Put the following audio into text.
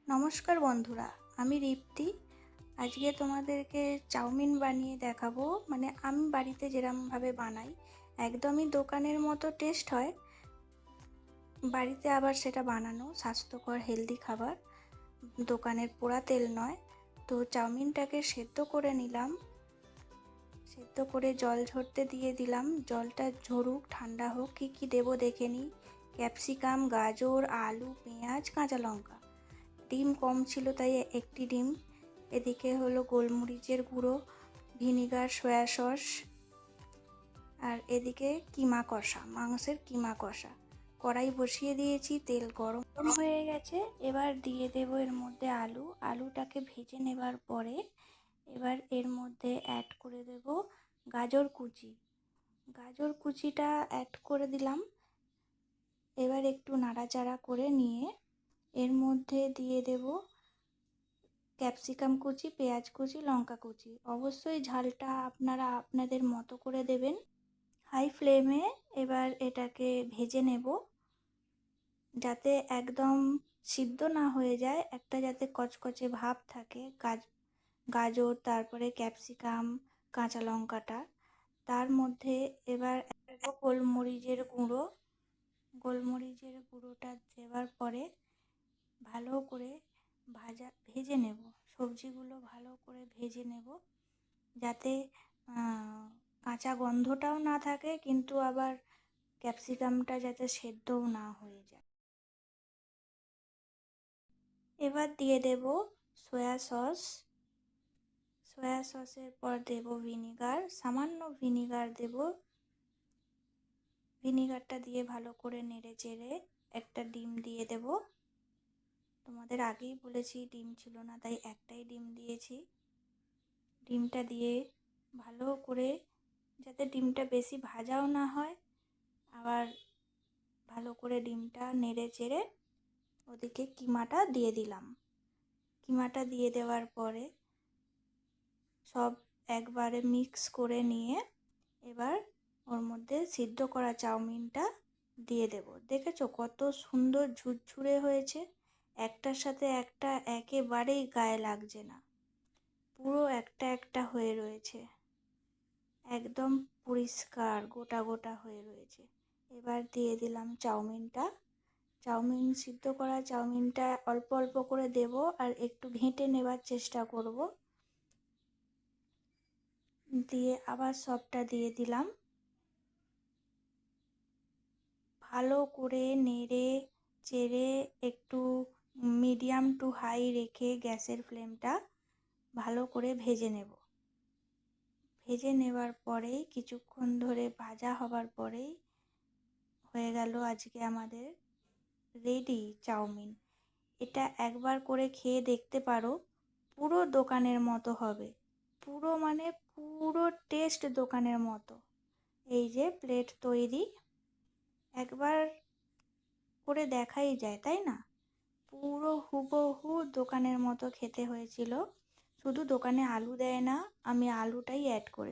নমস্কার বন্ধুরা, আমি রিপ্তি। আজকে তোমাদেরকে চাউমিন বানিয়ে দেখাবো। আমি বাড়িতে যেরকমভাবে বানাই একদমই দোকানের মতো টেস্ট হয়। বাড়িতে আবার সেটা বানানো স্বাস্থ্যকর হেলদি খাবার, দোকানের পোড়া তেল নয়। তো চাউমিনটাকে সেদ্ধ করে নিলাম, সেদ্ধ করে জল ঝরতে দিয়ে দিলাম। জলটা ঝরুক, ঠান্ডা হোক। কী কী দেবো দেখে নিই। ক্যাপসিকাম, গাজর, আলু, পেঁয়াজ, কাঁচা লঙ্কা। ডিম কম ছিল তাই একটি ডিম। এদিকে হলো গোলমরিচের গুঁড়ো, ভিনিগার, সয়া সস, আর এদিকে কিমা কষা, মাংসের কিমা কষা। কড়াই বসিয়ে দিয়েছি, তেল গরম হয়ে গেছে। এবার দিয়ে দেব এর মধ্যে আলুটাকে ভেজে নেবার পরে এবার এর মধ্যে অ্যাড করে দেব গাজর কুচি। গাজর কুচিটা অ্যাড করে দিলাম। এবার একটু নাড়াচাড়া করে নিয়ে এর মধ্যে দিয়ে দেব ক্যাপসিকাম কুচি, পেঁয়াজ কুচি, লঙ্কা কুচি। অবশ্যই ঝালটা আপনারা আপনাদের মতো করে দেবেন। হাই ফ্লেমে এবার এটাকে ভেজে নেব, যাতে একদম সিদ্ধ না হয়ে যায়, একটা যাতে কচকচে ভাব থাকে। গাজর, তারপরে ক্যাপসিকাম, কাঁচা লঙ্কাটা। তার মধ্যে এবার গোলমরিচের গুঁড়োটা দেওয়ার পরে ভালো করে ভেজে নেব। সবজিগুলো ভালো করে ভেজে নেব, যাতে কাঁচা গন্ধটাও না থাকে, কিন্তু আবার ক্যাপসিকামটা যাতে সেদ্ধও না হয়ে যায়। এবার দিয়ে দেব সয়া সসের পর দেব ভিনিগার, সামান্য ভিনিগার দেব। ভিনিগারটা দিয়ে ভালো করে নেড়ে চেড়ে একটা ডিম দিয়ে দেব। তোমাদের আগেই বলেছি ডিম ছিল না, তাই একটাই ডিম দিয়েছি। ডিমটা দিয়ে ভালো করে, যাতে ডিমটা বেশি ভাজাও না হয়, আবার ভালো করে ডিমটা নেড়ে চেড়ে ওদিকে কিমাটা দিয়ে দিলাম। কিমাটা দিয়ে দেওয়ার পরে সব একবারে মিক্স করে নিয়ে এবার ওর মধ্যে সিদ্ধ করা চাউমিনটা দিয়ে দেব। দেখেছো কত সুন্দর ঝুরঝুরে হয়েছে, একটার সাথে একটা একেবারেই গায়ে লাগছে না, পুরো একটা একটা হয়ে রয়েছে, একদম পরিষ্কার গোটা গোটা হয়ে রয়েছে। এবার দিয়ে দিলাম সিদ্ধ করা চাউমিনটা অল্প অল্প করে দেব, আর একটু ঘেঁটে নেবার চেষ্টা করব। দিয়ে আবার সবটা দিয়ে দিলাম। ভালো করে নেড়ে চেড়ে একটু মিডিয়াম টু হাই রেখে গ্যাসের ফ্লেমটা ভালো করে ভেজে নেব। ভেজে নেবার পরেই কিছুক্ষণ ধরে ভাজা হবার পরেই হয়ে গেল আজকে আমাদের রেডি চাউমিন। এটা একবার করে খেয়ে দেখতে পারো, পুরো দোকানের মতো হবে, পুরো টেস্ট দোকানের মতো। এই যে প্লেট তৈরি, একবার করে দেখাই যায়, তাই না? পুরো হুবহু দোকানের মতো খেতে হয়েছিল, শুধু দোকানে আলু দেয় না, আমি আলুটাই অ্যাড করেছি।